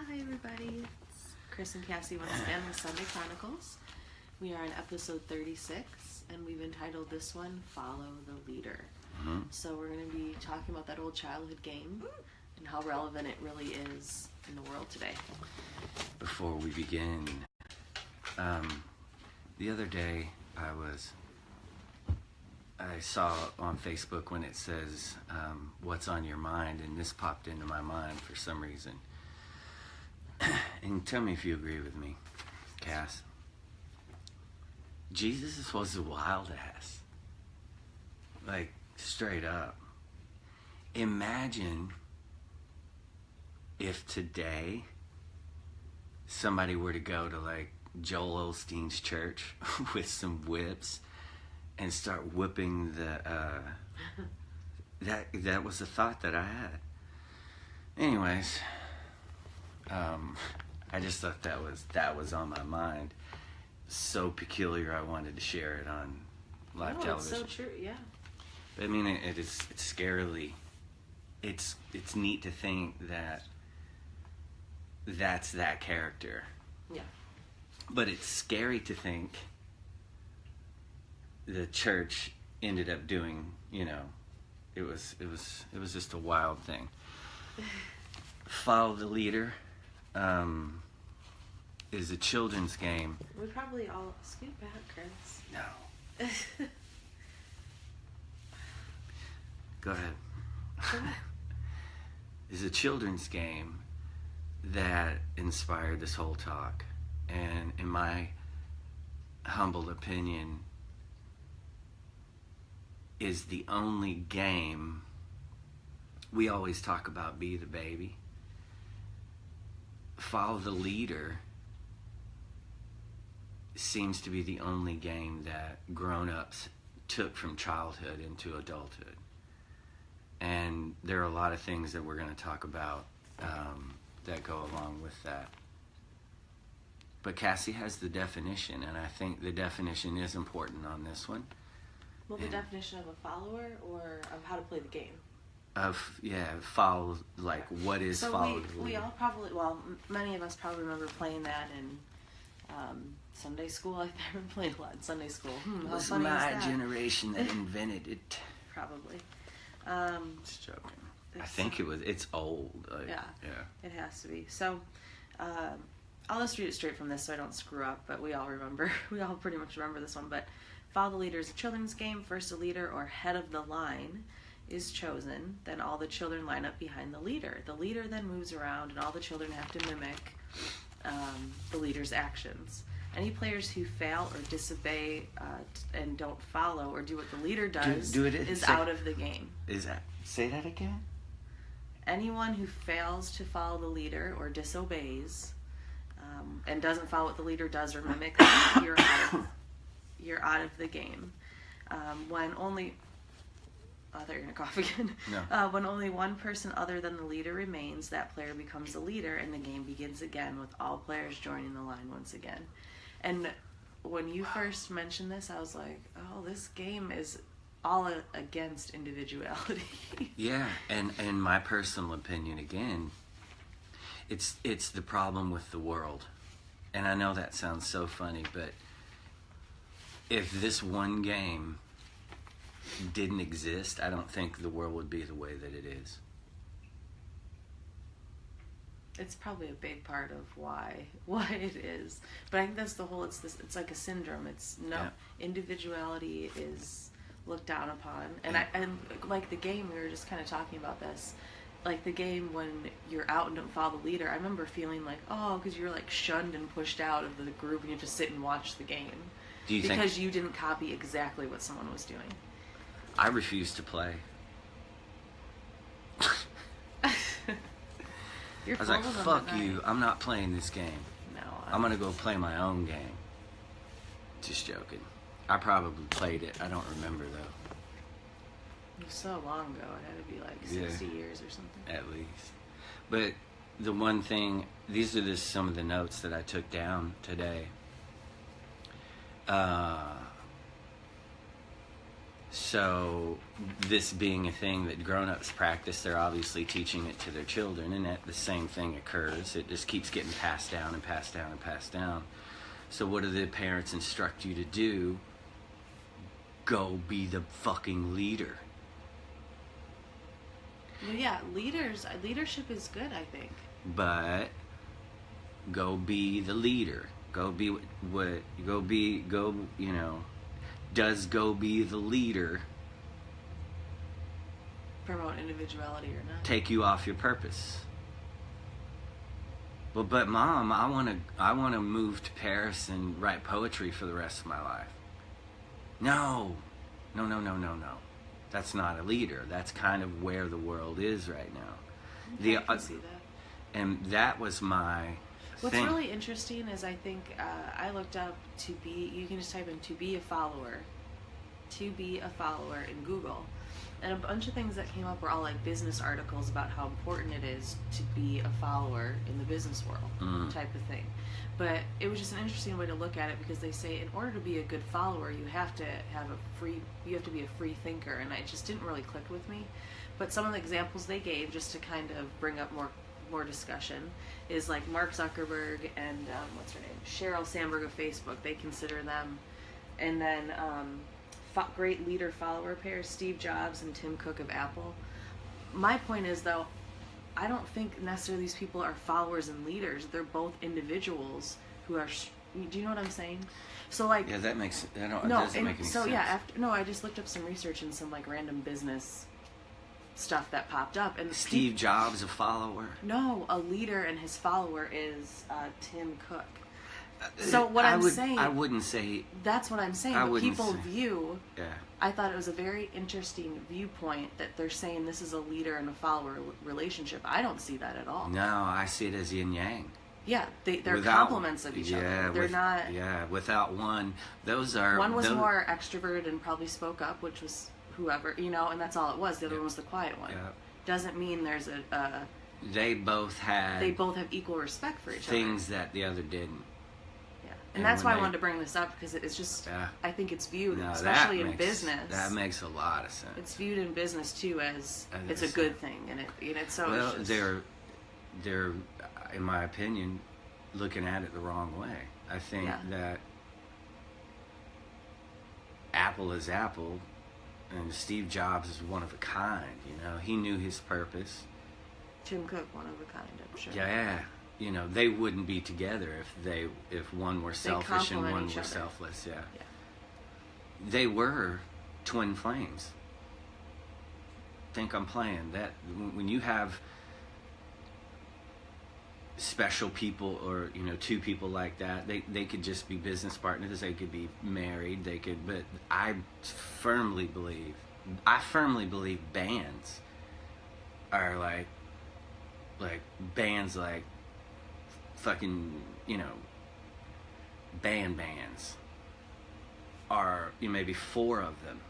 Hi everybody, it's Chris and Cassie once again with Sunday Chronicles. We are on episode 36 and we've entitled this one, Follow the Leader. So we're going to be talking about that old childhood game and how relevant it really is in the world today. Before we begin, the other day I saw on Facebook when it says, what's on your mind, and this popped into my mind for some reason. And tell me if you agree with me, Cass. Jesus was a wild ass. Like, straight up. Imagine if today somebody were to go to like Joel Osteen's church with some whips and start whipping the that was a thought that I had. Anyways, I just thought that was on my mind. So peculiar, I wanted to share it on live television. It's so true, yeah. But I mean, it's scarily, it's neat to think that that's that character. Yeah. But it's scary to think the church ended up doing, it was just a wild thing. Follow the Leader is a children's game. We probably all scoot back, Chris. No. Go ahead. Is a children's game that inspired this whole talk. And in my humble opinion, is the only game. We always talk about be the baby. Follow the Leader seems to be the only game that grown-ups took from childhood into adulthood. And there are a lot of things that we're going to talk about that go along with that. But Cassie has the definition, and I think the definition is important on this one. Well, the definition of a follower or of how to play the game? Follow, like, what is follow? We all probably, many of us probably remember playing that in Sunday school. I remember playing a lot in Sunday school. It was my generation that invented it. Probably. Just joking. I think it's old. Yeah. It has to be. So, I'll just read it straight from this so I don't screw up, but we all pretty much remember this one. But Follow the Leader is a children's game. First, a leader or head of the line is chosen. Then all the children line up behind the leader. The leader then moves around, and all the children have to mimic the leader's actions. Any players who fail or disobey and don't follow or do what the leader does is out of the game. Say that again? Anyone who fails to follow the leader or disobeys and doesn't follow what the leader does or mimic, you're out of the game. When only... I thought you were going to cough again. No. When only one person other than the leader remains, that player becomes the leader, and the game begins again with all players joining the line once again. And when you first mentioned this, I was like, oh, this game is all against individuality. Yeah, and in my personal opinion, again, it's the problem with the world. And I know that sounds so funny, but if this one game didn't exist, I don't think the world would be the way that it is. It's probably a big part of why it is. But I think that's the whole, it's like a syndrome. Individuality is looked down upon. And and like the game, we were just kind of talking about this. Like the game when you're out and don't follow the leader, I remember feeling like, because you're like shunned and pushed out of the group and you just sit and watch the game. Because you didn't copy exactly what someone was doing. I refuse to play. I was like, fuck you, I'm not playing this game. No. I'm going to go play my own game. Just joking. I probably played it. I don't remember, though. It was so long ago. It had to be like 60 years or something. At least. But the one thing, these are just some of the notes that I took down today. So this being a thing that grown-ups practice, they're obviously teaching it to their children, and that the same thing occurs. It just keeps getting passed down and passed down and passed down. So what do the parents instruct you to do? Go be the fucking leader. Well, yeah, leadership is good, I think. But go be the leader. Go be does go be the leader Promote individuality or not? take you off your purpose? Well, but Mom, I want to move to Paris and write poetry for the rest of my life. No. That's not a leader. That's kind of where the world is right now. I can see that. And that was my What's thing. really interesting is I think I looked up you can just type in to be a follower in Google. And a bunch of things that came up were all like business articles about how important it is to be a follower in the business world, type of thing. But it was just an interesting way to look at it because they say in order to be a good follower, you have to be a free thinker, and it just didn't really click with me. But some of the examples they gave, just to kind of bring up more discussion, is like Mark Zuckerberg and what's her name, Sheryl Sandberg of Facebook. They consider them, and then great leader-follower pair, Steve Jobs and Tim Cook of Apple. My point is, though, I don't think necessarily these people are followers and leaders. They're both individuals who are. Do you know what I'm saying? So like. Yeah, that makes. Doesn't make any so sense. yeah, I just looked up some research and some like random business stuff that popped up. And Steve Jobs a follower? No, a leader, and his follower is Tim Cook. So what I'm saying, I wouldn't say. That's what I'm saying. I But wouldn't people say- view. Yeah. I thought it was a very interesting viewpoint that they're saying this is a leader and a follower relationship. I don't see that at all. No, I see it as yin yang. Yeah, they're Without- complements of each other. They're not. Yeah, without one, those are. One was more extroverted and probably spoke up, which was whoever, and that's all it was. The other one was the quiet one. Yeah. Doesn't mean there's They both have equal respect for each things that the other didn't. Yeah, and And that's when why I they- wanted to bring this up because it's just. Yeah. I think it's viewed, No, especially in business. That makes a lot of sense. It's viewed in business too as I think it's a so. good thing, and it's so. Well, it's just, they're, in my opinion, looking at it the wrong way. I think Yeah. that Apple is Apple, and Steve Jobs is one of a kind. He knew his purpose. Tim Cook, one of a kind, I'm sure. Yeah, they wouldn't be together if one were selfish and complement one each were other. selfless. Yeah. Yeah. They were twin flames. Think I'm playing that when you have special people or two people like that, they could just be business partners, they could be married, but I firmly believe bands are like bands like fucking bands are maybe 4 of them.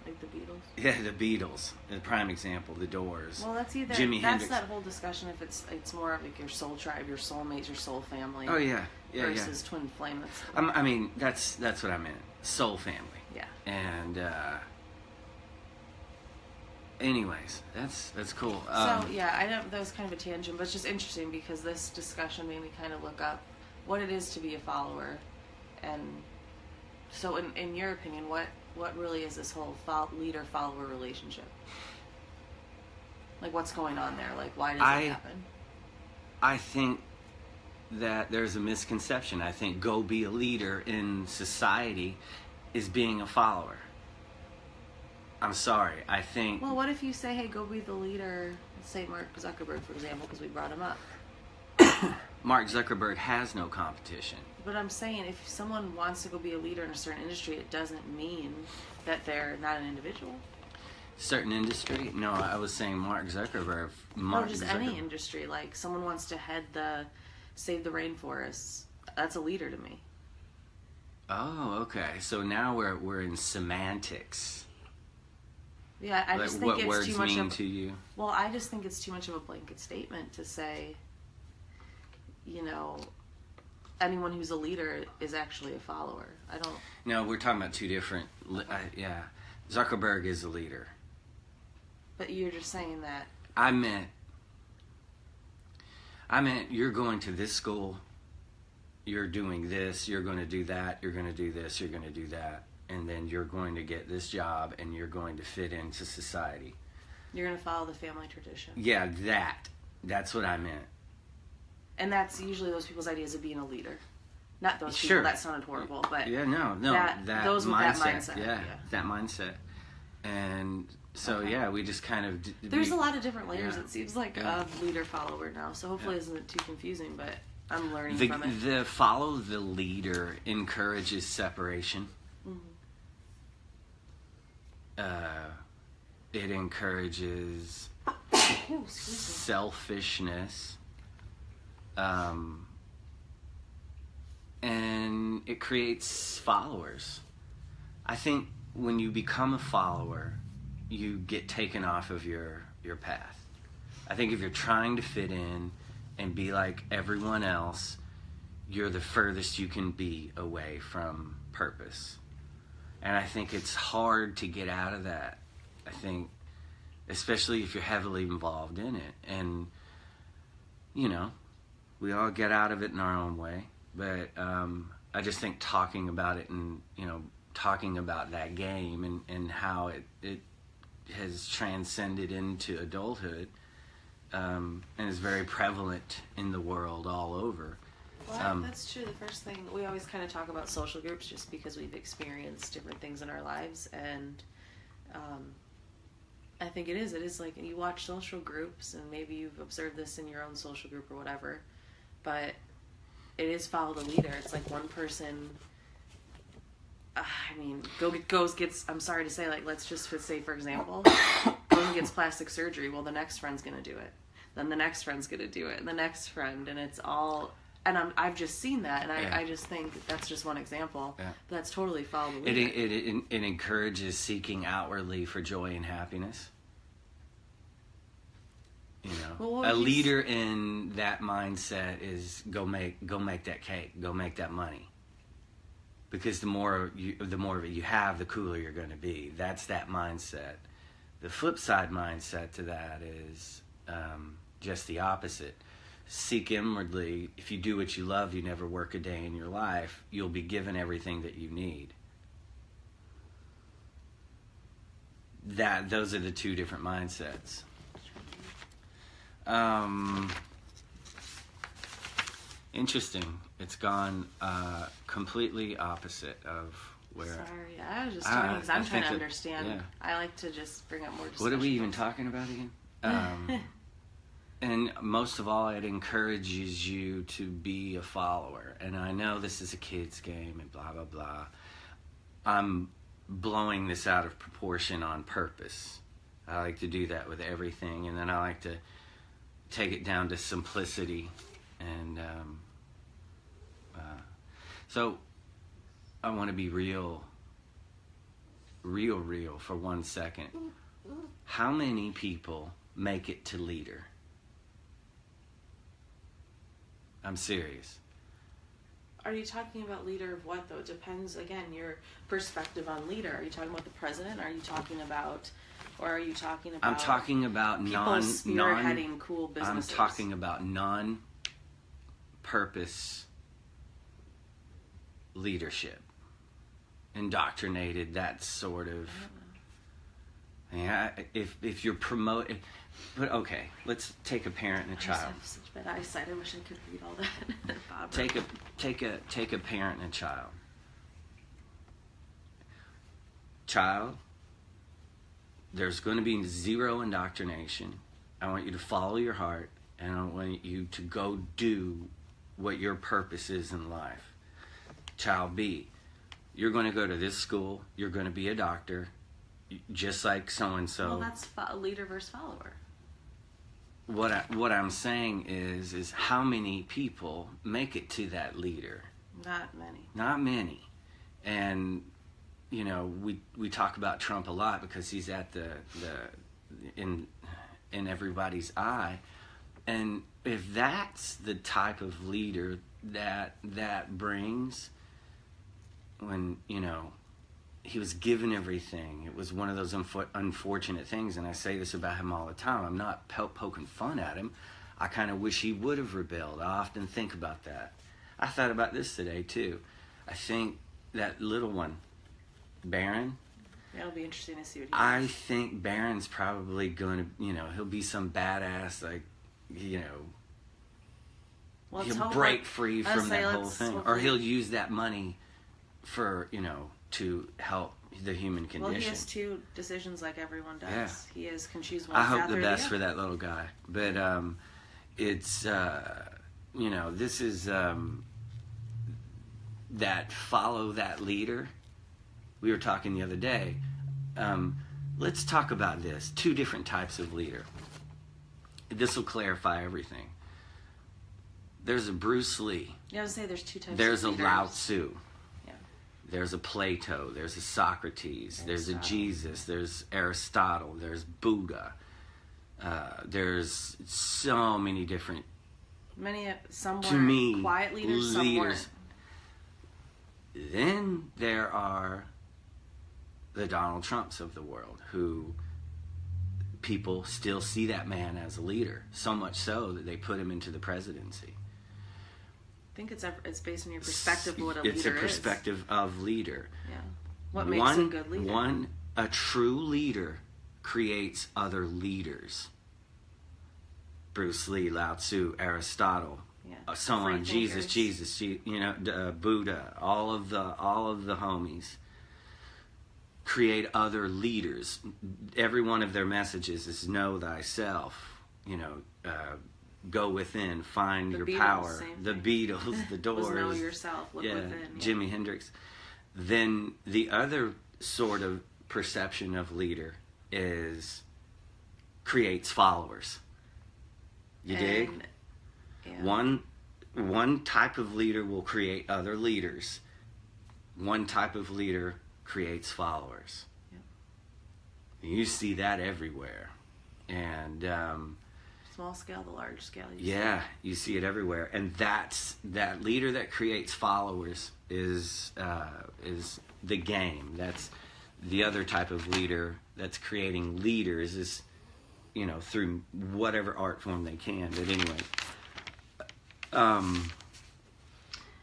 Like the Beatles. Yeah, the Beatles, the prime example. The Doors. Well, that's Jimi Hendrix. that whole discussion. If it's more of like your soul tribe, your soulmates, your soul family. Oh yeah, versus twin flame. I mean, that's what I meant. Soul family. Yeah. And anyways, that's cool. So yeah, I know that was kind of a tangent, but it's just interesting because this discussion made me kind of look up what it is to be a follower, and so in your opinion, what really is this whole leader-follower relationship? Like, what's going on there? Like, why does it happen? I think that there's a misconception. I think go be a leader in society is being a follower. I'm sorry. I think... Well, what if you say, hey, go be the leader, say Mark Zuckerberg, for example, because we brought him up. Mark Zuckerberg has no competition. But I'm saying if someone wants to go be a leader in a certain industry, it doesn't mean that they're not an individual. Certain industry? No, I was saying Mark Zuckerberg. Any industry. Like, someone wants to save the rainforests. That's a leader to me. Oh, okay. So now we're in semantics. Yeah, I just think what it's words too much mean to you? Well, I just think it's too much of a blanket statement to say, anyone who's a leader is actually a follower. I don't... No, we're talking about two different... yeah. Zuckerberg is a leader. But you're just saying that. I meant you're going to this school, you're doing this, you're going to do that, you're going to do this, you're going to do that, and then you're going to get this job and you're going to fit into society. You're going to follow the family tradition. Yeah, that's what I meant. And that's usually those people's ideas of being a leader. Not those Sure. people, that sounded horrible, but yeah, no, those with that mindset. Yeah, that mindset. And so, Okay. we just kind of... There's a lot of different layers, Yeah. it seems like, Yeah. of leader-follower now, so hopefully it isn't too confusing, but I'm learning from it. The follow the leader encourages separation. It encourages selfishness. And it creates followers. I think when you become a follower, you get taken off of your path. I think if you're trying to fit in and be like everyone else, you're the furthest you can be away from purpose. And I think it's hard to get out of that. I think, especially if you're heavily involved in it. And, we all get out of it in our own way. But I just think talking about it and, talking about that game and how it has transcended into adulthood and is very prevalent in the world all over. Well, that's true. The first thing, we always kind of talk about social groups just because we've experienced different things in our lives, and I think it is like you watch social groups, and maybe you've observed this in your own social group or whatever, but it is follow the leader. It's like one person, gets, I'm sorry to say, like, let's just say, for example, goes and gets plastic surgery. Well, the next friend's going to do it. Then the next friend's going to do it. And the next friend. And it's all, and I've just seen that. And I just think that's just one example. Yeah. That's totally follow the leader. It encourages seeking outwardly for joy and happiness. A leader in that mindset is go make that cake, go make that money. Because the more of it you have, the cooler you're going to be. That's that mindset. The flip side mindset to that is just the opposite. Seek inwardly. If you do what you love, you never work a day in your life. You'll be given everything that you need. Those are the two different mindsets. Interesting. It's gone completely opposite of where... Sorry, I was just trying because I'm trying to understand. Yeah. I like to just bring up more discussion. What are we even talking about again? And most of all, it encourages you to be a follower. And I know this is a kid's game and blah, blah, blah. I'm blowing this out of proportion on purpose. I like to do that with everything. And then I like to take it down to simplicity. And so I want to be real for 1 second. How many people make it to leader? I'm serious. Are you talking about leader of what, though? It depends, again, your perspective on leader. Are you talking about the president? Are you talking about, or are you talking about... I'm talking about spearheading cool businesses. I'm talking about non-purpose leadership. Indoctrinated, that sort of... Yeah, if you're promoting... But okay, let's take a parent and a child. I have such bad eyesight. I wish I could read all that. Take a parent and a child. Child, there's going to be zero indoctrination. I want you to follow your heart, and I want you to go do what your purpose is in life. Child B, you're going to go to this school. You're going to be a doctor, just like so and so. Well, that's leader versus follower. What I'm saying is how many people make it to that leader? Not many. Not many. And we talk about Trump a lot because he's at the in everybody's eye. And if that's the type of leader that brings, when he was given everything. It was one of those unfortunate things, and I say this about him all the time. I'm not poking fun at him. I kind of wish he would have rebelled. I often think about that. I thought about this today, too. I think that little one, Baron, It'll be interesting to see what I think Baron's probably going to, he'll be some badass, like, he'll break free from that whole thing. Or he'll use that money for, to help the human condition. Well, he has two decisions like everyone does. Yeah. He can choose one I path hope the or best other. for that little guy. But it's, this is that follow that leader. We were talking the other day. Let's talk about this. Two different types of leader. This will clarify everything. There's a Bruce Lee. Yeah, I was going to say there's two types There's of a leaders. Lao Tzu. Yeah. There's a Plato. There's a Socrates. There's a Jesus. There's Aristotle. There's Buddha. There's so many different, Some to were me, quiet leaders, some weren't. Then there are the Donald Trumps of the world, who people still see that man as a leader, so much so that they put him into the presidency. I think it's based on your perspective of what a leader is. It's a perspective of leader. Yeah. What makes a good leader? A true leader creates other leaders. Bruce Lee, Lao Tzu, Aristotle, so on. Jesus, Buddha, all of the homies create other leaders. Every one of their messages is know thyself. Go within, find your power. The Beatles, the Doors. Know yourself, look within. Yeah. Jimi Hendrix. Then the other sort of perception of leader creates followers. You dig? Yeah. One type of leader will create other leaders. One type of leader creates followers. Yep. You see that everywhere. And small scale to large scale. You see it everywhere. And that leader that creates followers is the game. That's the other type of leader that's creating leaders is, through whatever art form they can. But anyway.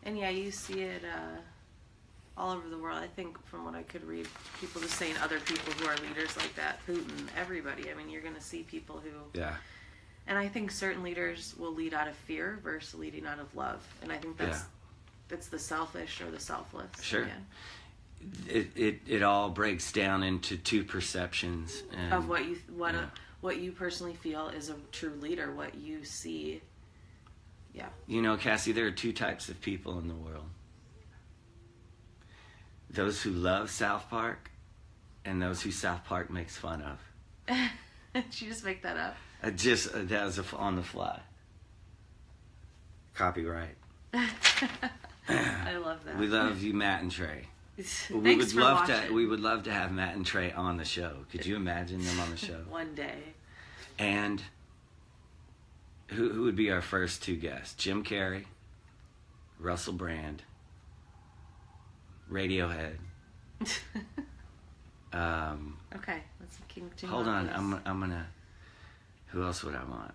And you see it all over the world. I think from what I could read, people just saying other people who are leaders like that, Putin, everybody. I mean, you're going to see people who... Yeah. And I think certain leaders will lead out of fear versus leading out of love. And I think that's the selfish or the selfless. Sure. Yeah. It all breaks down into two perceptions. Of what you personally feel is a true leader, what you see. Yeah. Cassie, there are two types of people in the world. Those who love South Park and those who South Park makes fun of. Did you just make that up? That was on the fly. Copyright. I love that. We love you, Matt and Trey. We would love to have Matt and Trey on the show. Could you imagine them on the show? One day. And who would be our first two guests? Jim Carrey, Russell Brand, Radiohead. Okay, let's continue. Hold on, I'm gonna. Who else would I want?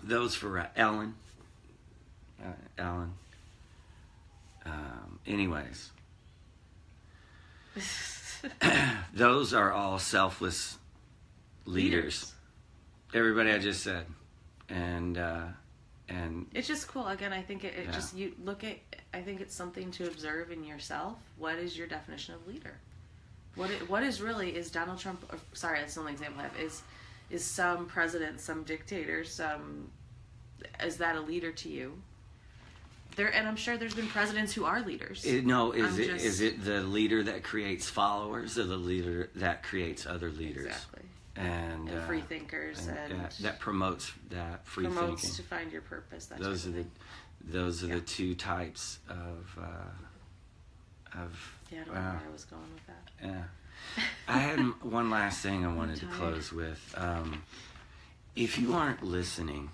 Those for Ellen. Ellen. Anyways, those are all selfless leaders. Everybody I just said, and it's just cool. Again, I think it just you look at. I think it's something to observe in yourself. What is your definition of leader? What is Donald Trump? Sorry, that's the only example I have. Is some president, some dictator, is that a leader to you? And I'm sure there's been presidents who are leaders. Is it the leader that creates followers or the leader that creates other leaders? Exactly. And free thinkers and that promotes that free promotes thinking. To find your purpose. Those are the two types of. Yeah, I don't know where I was going with that. Yeah. I had one last thing I wanted to close with. If you aren't listening,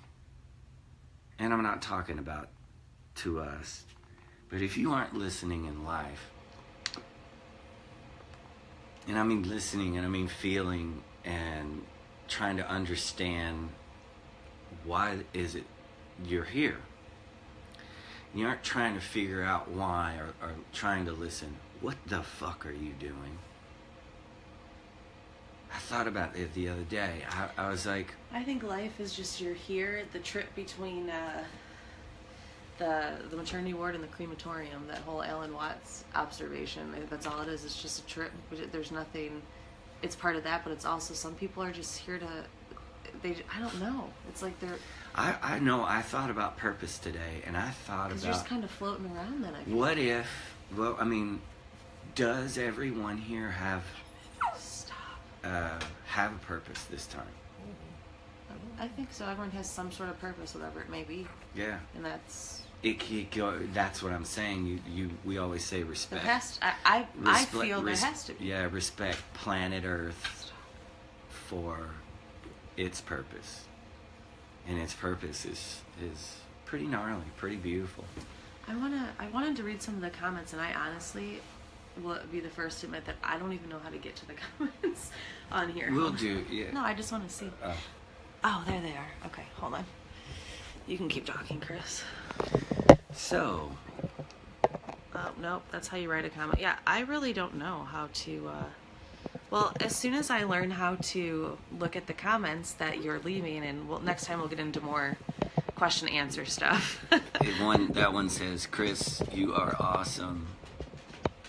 and I'm not talking about to us, but if you aren't listening in life, And I mean listening, and I mean feeling, and trying to understand why is it you're here. You aren't trying to figure out why, or trying to listen. What the fuck are you doing? I thought about it the other day. I was like... I think life is just you're here, the trip between the maternity ward and the crematorium, that whole Alan Watts observation. That's all it is. It's just a trip. There's nothing... It's part of that, but it's also some people are just here to... I don't know. It's like they're... I know. I thought about purpose today, and I thought about... you're just kind of floating around then, I feel. What if... Well, I mean, does everyone here have a purpose this time? I think so. Everyone has some sort of purpose, whatever it may be. Yeah. And that's... That's what I'm saying. We always say respect. I feel there has to be. Yeah, respect planet Earth for its purpose. And its purpose is pretty gnarly, pretty beautiful. I wanted to read some of the comments, and I honestly will be the first to admit that I don't even know how to get to the comments on here. We'll do, yeah. No, I just want to see. Oh, there they are. Okay, hold on. You can keep talking, Chris. So. Oh, nope, that's how you write a comment. Yeah, I really don't know how to, well, as soon as I learn how to look at the comments that you're leaving, and next time we'll get into more question answer stuff. That one says, Chris, you are awesome.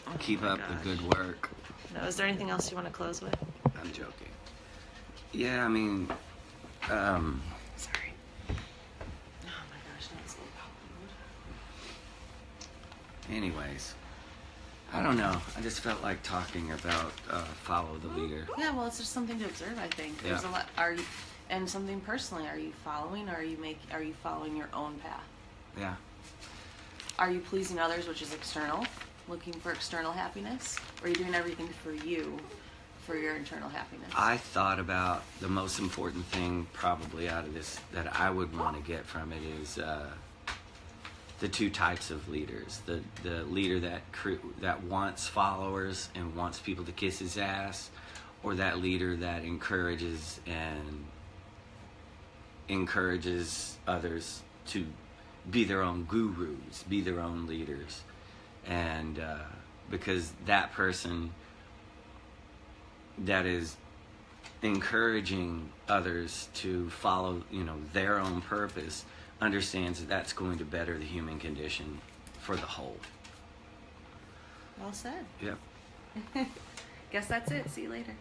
Oh Keep up the good work. No, is there anything else you want to close with? I'm joking. Yeah, I mean, Sorry. Oh my gosh, that's low power. Anyways, I don't know. I just felt like talking about follow the leader. Yeah, well, it's just something to observe. I think there's a lot. And something personally? Are you following? Or are you following your own path? Yeah. Are you pleasing others, which is external, looking for external happiness, or are you doing everything for you, for your internal happiness? I thought about the most important thing probably out of this that I would want to get from it is the two types of leaders. The leader that wants followers and wants people to kiss his ass, or that leader that encourages others to be their own gurus, be their own leaders. And because that person that is encouraging others to follow, their own purpose, understands that that's going to better the human condition for the whole. Well said. Yep. Guess that's it. See you later.